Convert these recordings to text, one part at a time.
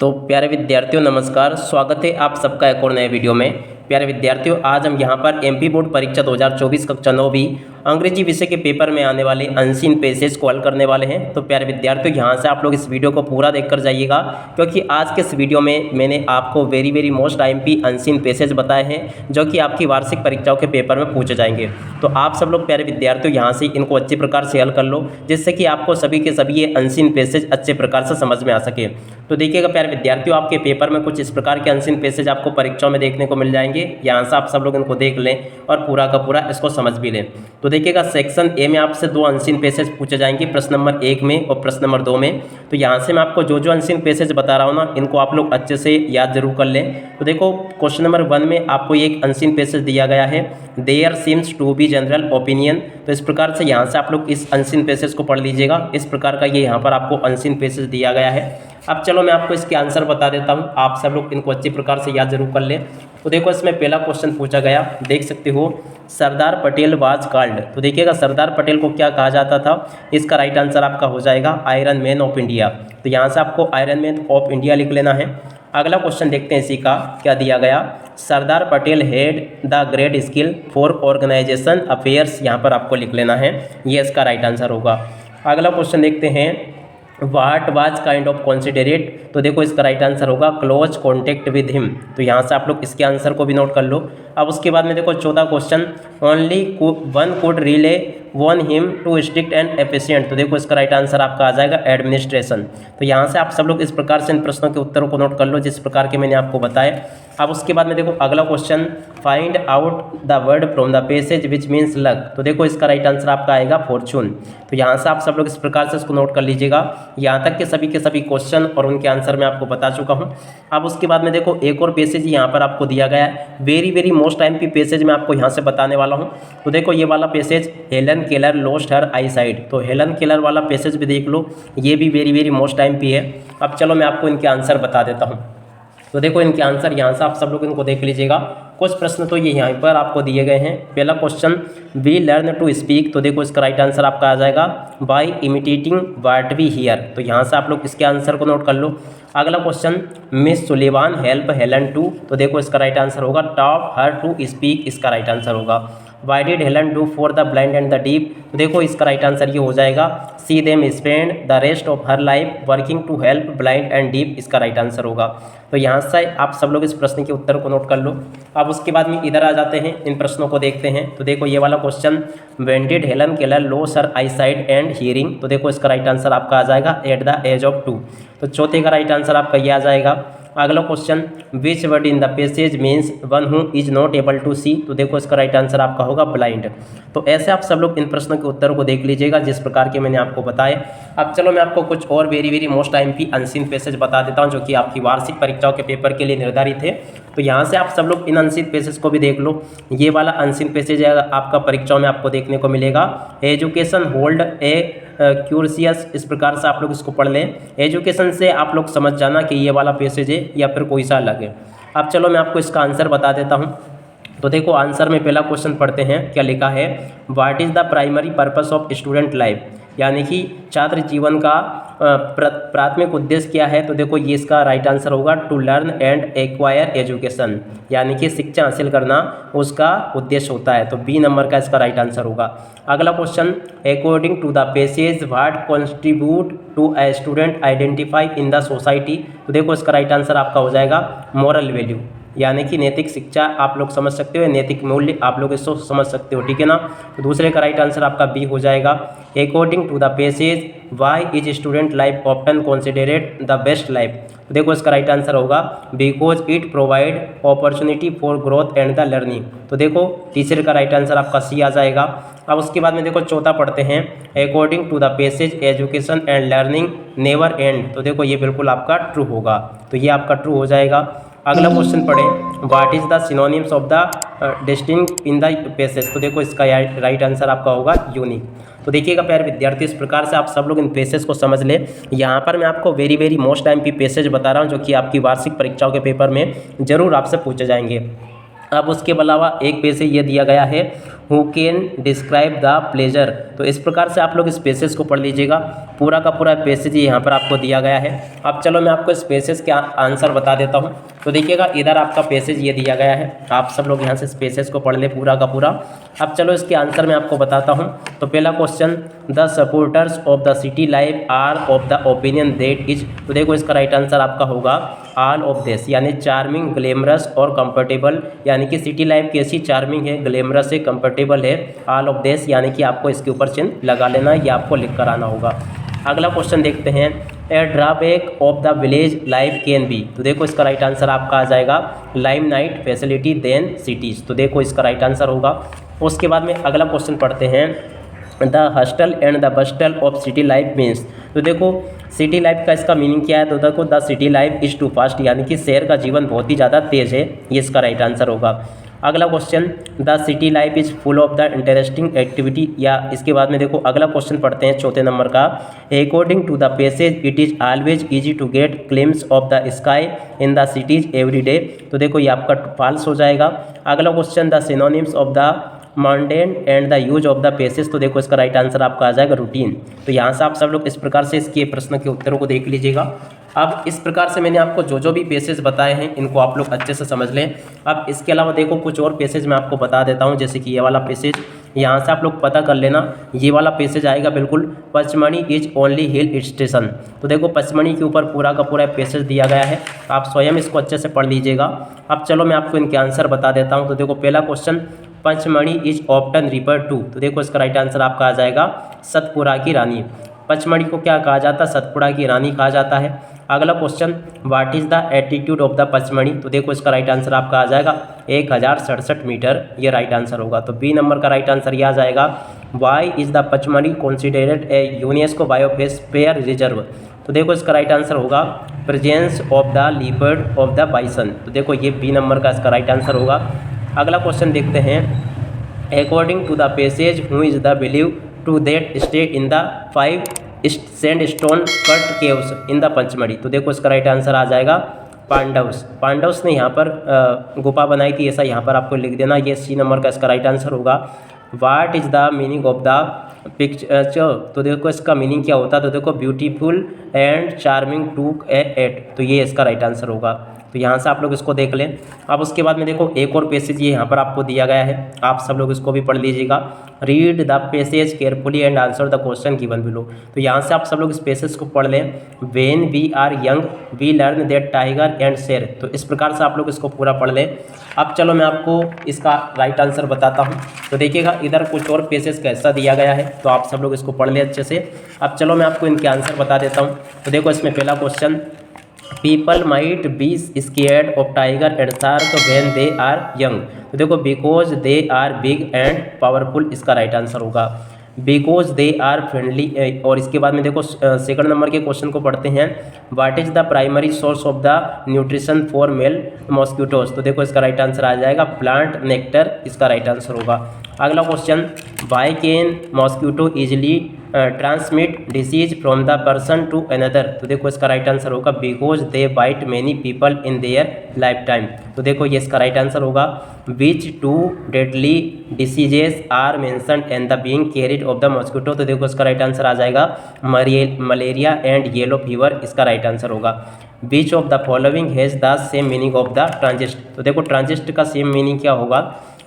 तो प्यारे विद्यार्थियों नमस्कार, स्वागत है आप सबका एक और नए वीडियो में। प्यारे विद्यार्थियों, आज हम यहां पर एमपी बोर्ड परीक्षा 2024 कक्षा 9वीं अंग्रेजी विषय के पेपर में आने वाले अनसीन पैसेज को हल करने वाले हैं। तो प्यारे विद्यार्थियों, यहां से आप लोग इस वीडियो को पूरा देखकर जाइएगा, क्योंकि आज के इस वीडियो में मैंने आपको very most MP unseen passage बताए हैं जो कि आपकी वार्षिक परीक्षाओं के पेपर में पूछे जाएंगे। तो आप सब लोग प्यारे विद्यार्थियों यहाँ से इनको अच्छे प्रकार से हल कर लो, जिससे कि आपको सभी के सभी ये अनसीन पैसेज अच्छे प्रकार से समझ में आ सके। तो देखिएगा प्यारे विद्यार्थियों, आपके पेपर में कुछ इस प्रकार के अनसीन पैसेज आपको परीक्षाओं में देखने को मिल जाएंगे। यहाँ से आप सब लोग इनको देख लें और पूरा का पूरा इसको समझ भी लें। तो देखिएगा, सेक्शन ए में आपसे 2 अनसीन पैसेज पूछे जाएंगे, प्रश्न नंबर 1 में और प्रश्न नंबर 2 में। तो यहाँ से मैं आपको जो अनसीन पैसेज बता रहा हूँ ना, इनको आप लोग अच्छे से याद जरूर कर लें। तो देखो, क्वेश्चन नंबर 1 में आपको एक अनसीन पैसेज दिया गया है, there seems to be general opinion. तो इस प्रकार से यहाँ से आप लोग इस अनसीन पैसेज को पढ़ लीजिएगा। इस प्रकार का ये यहाँ पर आपको अनसीन पैसेज दिया गया है। अब चलो मैं आपको इसके आंसर बता देता हूँ, आप सब लोग इनको अच्छी प्रकार से याद जरूर कर लें। तो देखो, इसमें पहला क्वेश्चन पूछा गया, देख सकते हो, सरदार पटेल वाज कॉल्ड। तो देखिएगा, सरदार पटेल को क्या कहा जाता था? इसका राइट आंसर आपका हो जाएगा आयरन मैन ऑफ इंडिया। तो यहाँ से आपको आयरन मैन ऑफ इंडिया लिख लेना है। अगला क्वेश्चन देखते हैं इसी का, क्या दिया गया? Sardar Patel had the great skill for organisation affairs. यहाँ पर आपको लिख लेना है, ये इसका राइट आंसर होगा। अगला क्वेश्चन देखते हैं, वाट वाज काइंड ऑफ कॉन्सिडरेट। तो देखो, इसका राइट आंसर होगा क्लोज कॉन्टेक्ट विद हिम। तो यहाँ से आप लोग इसके आंसर को भी नोट कर लो। अब उसके बाद में देखो, 14 question, only one could rely on him to strict and efficient. तो देखो, इसका राइट आंसर आपका आ जाएगा एडमिनिस्ट्रेशन। तो यहाँ से आप सब लोग इस प्रकार से इन प्रश्नों के उत्तरों को नोट कर लो, जिस प्रकार के मैंने आपको बताए। अब उसके बाद में देखो, अगला question, find out the word from the passage which means luck. तो देखो, इसका राइट आंसर आपका आएगा फॉर्चून। तो यहाँ से आप सब लोग इस प्रकार से इसको नोट कर लीजिएगा। यहाँ तक के सभी क्वेश्चन और उनके आंसर मैं आपको बता चुका हूँ। अब उसके बाद में देखो, एक और पैसेज यहाँ पर आपको दिया गया है, वेरी मोस्ट एमपी पैसेज मैं आपको यहाँ से बताने वाला हूँ। तो देखो, ये वाला passage, Helen Keller lost her eye sight. तो हेलन केलर वाला पैसेज भी देख लो, ये भी वेरी मोस्ट एमपी है। अब चलो मैं आपको इनके आंसर बता देता हूँ। तो देखो, इनके आंसर यहाँ से आप सब लोग इनको देख लीजिएगा। कुछ प्रश्न तो ये यहाँ पर आपको दिए गए हैं। पहला question, we learn to speak. तो देखो, इसका राइट आंसर आपका आ जाएगा by imitating what we hear. तो यहाँ से आप लोग इसके आंसर को नोट कर लो। अगला question, Miss Sullivan help Helen to. तो देखो, इसका राइट आंसर होगा टॉप हर टू स्पीक। इसका राइट आंसर होगा why did Helen do for the blind and the deaf. तो देखो, इसका राइट आंसर ये हो जाएगा she then spend the rest of her life working to help blind and deaf. इसका right answer होगा। तो यहाँ से आप सब लोग इस प्रश्न के उत्तर को नोट कर लो। अब उसके बाद में इधर आ जाते हैं, इन प्रश्नों को देखते हैं। तो देखो, ये वाला question, when did Helen Keller loss her eye site and hearing. तो देखो, इसका राइट आंसर आपका आ जाएगा एट द एज ऑफ 2। तो चौथे का राइट आंसर आपका ये आ जाएगा। अगला question, which word in the passage means one who is not able to see. तो देखो, इसका राइट आंसर आपका होगा ब्लाइंड। तो ऐसे आप सब लोग इन प्रश्नों के उत्तर को देख लीजिएगा, जिस प्रकार के मैंने आपको बताए। अब चलो मैं आपको कुछ और very most MP unseen passage बता देता हूं, जो कि आपकी वार्षिक परीक्षाओं के पेपर के लिए निर्धारित है। तो यहाँ से आप सब लोग इन अनसीन पैसेज को भी देख लो। ये वाला अनसीन पैसेज आपका परीक्षाओं में आपको देखने को मिलेगा, एजुकेशन होल्ड ए क्यूरियस। इस प्रकार से आप लोग इसको पढ़ लें। एजुकेशन से आप लोग समझ जाना कि ये वाला पैसेज है या फिर कोई सा अलग है। अब चलो मैं आपको इसका आंसर बता देता हूँ। तो देखो, आंसर में पहला क्वेश्चन पढ़ते हैं, क्या लिखा है? What is the primary purpose of student life. यानी कि छात्र जीवन का प्राथमिक उद्देश्य क्या है? तो देखो, ये इसका राइट आंसर होगा to learn and acquire education. यानी कि शिक्षा हासिल करना उसका उद्देश्य होता है। तो बी नंबर का इसका राइट आंसर होगा। अगला question, according to the passage what contribute to a student identify in the society. तो देखो, इसका राइट आंसर आपका हो जाएगा मॉरल वैल्यू। यानी कि नैतिक शिक्षा आप लोग समझ सकते हो, नैतिक मूल्य आप लोग इसको समझ सकते हो, ठीक है ना। तो दूसरे का राइट आंसर आपका बी हो जाएगा। According to the passage why is student life often considered the best life. तो देखो, इसका राइट आंसर होगा because it provide opportunity for growth and the learning. तो देखो, तीसरे का राइट आंसर आपका सी आ जाएगा। अब उसके बाद में देखो, चौथा पढ़ते हैं, according to the passage education and learning never end. तो देखो, ये बिल्कुल आपका ट्रू होगा। तो ये आपका ट्रू हो जाएगा। अगला क्वेश्चन पढ़ें, what is the synonyms of the distinct in the passage. तो देखो, इसका राइट आंसर आपका होगा यूनिक। तो देखिएगा प्यारे विद्यार्थी, इस प्रकार से आप सब लोग इन पैसेज को समझ लें। यहाँ पर मैं आपको वेरी मोस्ट एमपी पैसेज बता रहा हूँ, जो कि आपकी वार्षिक परीक्षाओं के पेपर में जरूर आपसे पूछे जाएंगे। अब उसके अलावा एक पैसेज ये दिया गया है, who can describe the pleasure. तो इस प्रकार से आप लोग इस पैसेज को पढ़ लीजिएगा। पूरा का पूरा पैसेज यहाँ पर आपको दिया गया है। अब चलो मैं आपको इस पैसेज के आंसर बता देता हूँ। तो देखिएगा इधर आपका पैसेज ये दिया गया है, आप सब लोग यहाँ से इस पैसेज को पढ़ ले पूरा का पूरा। अब चलो इसके आंसर मैं आपको बताता हूँ। तो पहला question, the supporters of the city life are of the opinion that is. तो देखो इसका राइट आंसर आपका होगा ऑल ऑफ दिस, यानी चार्मिंग, ग्लैमरस और कंफर्टेबल, यानी कि सिटी लाइफ कैसी चार्मिंग है, ग्लैमरस है, कंफर्टेबल है, ऑल ऑफ दिस, यानी कि आपको इसके ऊपर चिन्ह लगा लेना है, या आपको लिख कर आना होगा। अगला क्वेश्चन देखते हैं, a drawback of the village life can be. तो देखो इसका राइट आंसर आपका आ जाएगा limited facility than cities. तो देखो इसका राइट आंसर होगा। उसके बाद में अगला क्वेश्चन पढ़ते हैं, the hustle and the bustle of city life means. तो देखो सिटी लाइफ का इसका मीनिंग क्या है। तो देखो the city life is too fast, यानी कि शहर का जीवन बहुत ही ज़्यादा तेज़ है, ये इसका राइट आंसर होगा। अगला question, the city life is full of the interesting activity, या इसके बाद में देखो अगला क्वेश्चन पढ़ते हैं चौथे नंबर का, according to the passage it is always easy to get glimpse of the sky in the cities every day. तो देखो ये आपका फॉल्स हो जाएगा। अगला question, the synonyms of the mountain and the use of the paces. तो देखो इसका राइट आंसर आपका आ जाएगा रूटीन। तो यहाँ से आप सब लोग इस प्रकार से इसके प्रश्न के उत्तरों को देख लीजिएगा। अब इस प्रकार से मैंने आपको जो भी पेसेज बताए हैं इनको आप लोग अच्छे से समझ लें। अब इसके अलावा देखो कुछ और पेसेज मैं आपको बता देता हूँ, जैसे कि ये वाला पेसेज, यहाँ से आप लोग पता कर लेना। ये वाला पेसेज आएगा बिल्कुल, Pachmarhi is only hill station. तो देखो पचमढ़ी के ऊपर पूरा का पूरा पेसेज दिया गया है, आप स्वयं इसको अच्छे से पढ़ लीजिएगा। अब चलो मैं आपको इनके आंसर बता देता हूँ। तो देखो पहला question, Pachmarhi is often refer to. तो देखो इसका राइट आंसर आपका आ जाएगा सतपुड़ा की रानी। पचमढ़ी को क्या कहा जाता है, सतपुड़ा की रानी कहा जाता है। अगला question, what is the altitude of the Pachmarhi. तो देखो इसका राइट आंसर आपका आ जाएगा 1067 मीटर, ये राइट आंसर होगा। तो बी नंबर का राइट आंसर ये आ जाएगा, why is the Pachmarhi considered a UNESCO biosphere reserve. तो देखो इसका राइट आंसर होगा presence of the leopard of the bison. तो देखो ये बी नंबर का इसका राइट आंसर होगा। अगला क्वेश्चन देखते हैं, according to the passage who is the believe to that stay in the 5 sandstone cut caves in the Pachmarhi. तो देखो इसका राइट आंसर आ जाएगा पांडव्स ने यहाँ पर गुफा बनाई थी, ऐसा यहाँ पर आपको लिख देना, ये सी नंबर का इसका राइट आंसर होगा। What is the meaning of the picture. तो देखो इसका मीनिंग क्या होता है। तो देखो beautiful and charming to at. तो ये इसका राइट आंसर होगा। तो यहाँ से आप लोग इसको देख लें। अब उसके बाद में देखो एक और पैसेज ये यहाँ पर आपको दिया गया है, आप सब लोग इसको भी पढ़ लीजिएगा। Read the passage carefully and answer the question given below. तो यहाँ से आप सब लोग इस पैसेज को पढ़ लें। When we are young we learn that tiger and शेर। तो इस प्रकार से आप लोग इसको पूरा पढ़ लें। अब चलो मैं आपको इसका राइट आंसर बताता हूँ। तो देखिएगा इधर कुछ और पैसेज कैसा दिया गया है, तो आप सब लोग इसको पढ़ लें अच्छे से। अब चलो मैं आपको इनके आंसर बता देता हूँ। तो देखो इसमें पहला question, people might be scared of tiger and shark when they are young. तो देखो because they are big and powerful, इसका राइट आंसर होगा। Because they are friendly. और इसके बाद में देखो सेकंड नंबर के क्वेश्चन को पढ़ते हैं, what is the primary source of the nutrition for male mosquitoes. तो देखो इसका राइट आंसर आ जाएगा प्लांट नेक्टर, इसका राइट आंसर होगा। अगला question, why can mosquito easily transmit disease from the person to another. तो देखो इसका राइट आंसर होगा because they bite many people in their life time. तो देखो ये इसका राइट आंसर होगा। Which two deadly diseases are mentioned and the being carried of the mosquito. तो देखो इसका राइट आंसर आ जाएगा मलेरिया एंड येलो फीवर, इसका राइट आंसर होगा। Which of the following has the same meaning of the transit. तो देखो ट्रांजिस्ट का सेम मीनिंग क्या होगा।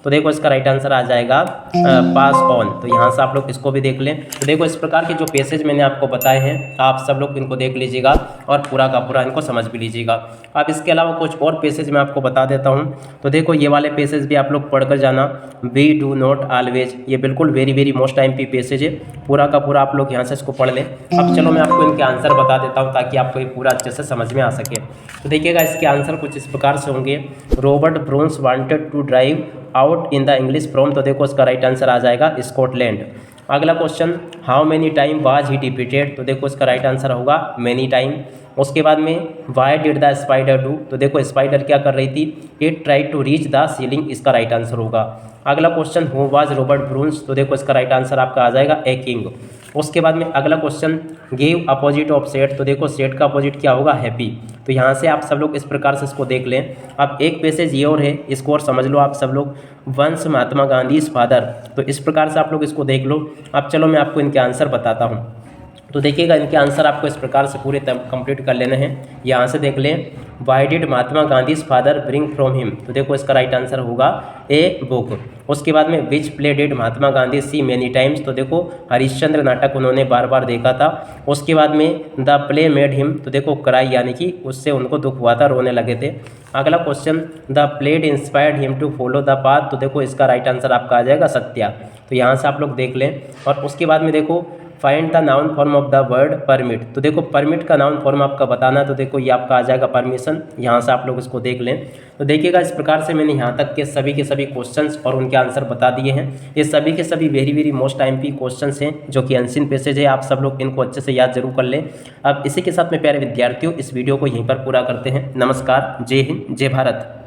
तो देखो इसका राइट आंसर आ जाएगा पास ऑन। तो यहाँ से आप लोग इसको भी देख लें। तो देखो इस प्रकार के जो पैसेज मैंने आपको बताए हैं, आप सब लोग इनको देख लीजिएगा और पूरा का पूरा इनको समझ भी लीजिएगा। अब इसके अलावा कुछ और पैसेज मैं आपको बता देता हूँ। तो देखो ये वाले पैसेज भी आप लोग पढ़कर जाना। वी डू नॉट ऑलवेज, ये बिल्कुल वेरी मोस्ट टाइम पे पैसेज है, पूरा का पूरा आप लोग यहाँ से इसको पढ़ लें। अब चलो मैं आपको इनके आंसर बता देता हूँ ताकि आपको ये पूरा अच्छे से समझ में आ सके। तो देखिएगा इसके आंसर कुछ इस प्रकार से होंगे। Robert Bruce wanted to drive out in the English from. तो देखो इसका राइट आंसर आ जाएगा स्कॉटलैंड। अगला question, how many time was he defeated. तो देखो इसका राइट आंसर होगा मेनी टाइम। उसके बाद में why did the spider do. तो देखो स्पाइडर क्या कर रही थी, it tried to reach the ceiling, इसका राइट आंसर होगा। अगला question, who was Robert Bruce. तो देखो इसका राइट आंसर आपका आ जाएगा ए किंग। उसके बाद में अगला question, give opposite of set. तो देखो सेट का अपोजिट क्या होगा, हैप्पी। तो यहाँ से आप सब लोग इस प्रकार से इसको देख लें। अब एक पैसेज ये और है, इसको और समझ लो आप सब लोग, once Mahatma Gandhi is father. तो इस प्रकार से आप लोग इसको देख लो। अब चलो मैं आपको इनके आंसर बताता हूँ। तो देखिएगा इनके आंसर आपको इस प्रकार से पूरे कंप्लीट कर लेने हैं। यहाँ से देख लें, why did Mahatma Gandhi father bring from him. तो देखो इसका राइट आंसर होगा ए बुक। उसके बाद में which play did Mahatma Gandhi see many times. तो देखो हरिश्चंद्र नाटक उन्होंने बार बार देखा था। उसके बाद में द प्ले मेड हिम। तो देखो क्राई यानी कि उससे उनको दुख हुआ था, रोने लगे थे। अगला question, the played inspired him to follow the path. तो देखो इसका राइट आंसर आपका आ जाएगा सत्या। तो यहाँ से आप लोग देख लें। और उसके बाद में देखो find the noun form of the word permit. तो देखो परमिट का नाउन फॉर्म आपका बताना है। तो देखो ये आपका आ जाएगा परमिशन। यहाँ से आप लोग इसको देख लें। तो देखिएगा इस प्रकार से मैंने यहाँ तक के सभी क्वेश्चंस और उनके आंसर बता दिए हैं। ये सभी के सभी वेरी मोस्ट टाइम क्वेश्चंस हैं जो कि अनसीन पैसेज है। आप सब लोग इनको अच्छे से याद जरूर कर लें। अब इसी के साथ में प्यारे विद्यार्थियों इस वीडियो को यहीं पर पूरा करते हैं। नमस्कार, जय हिंद, जय भारत।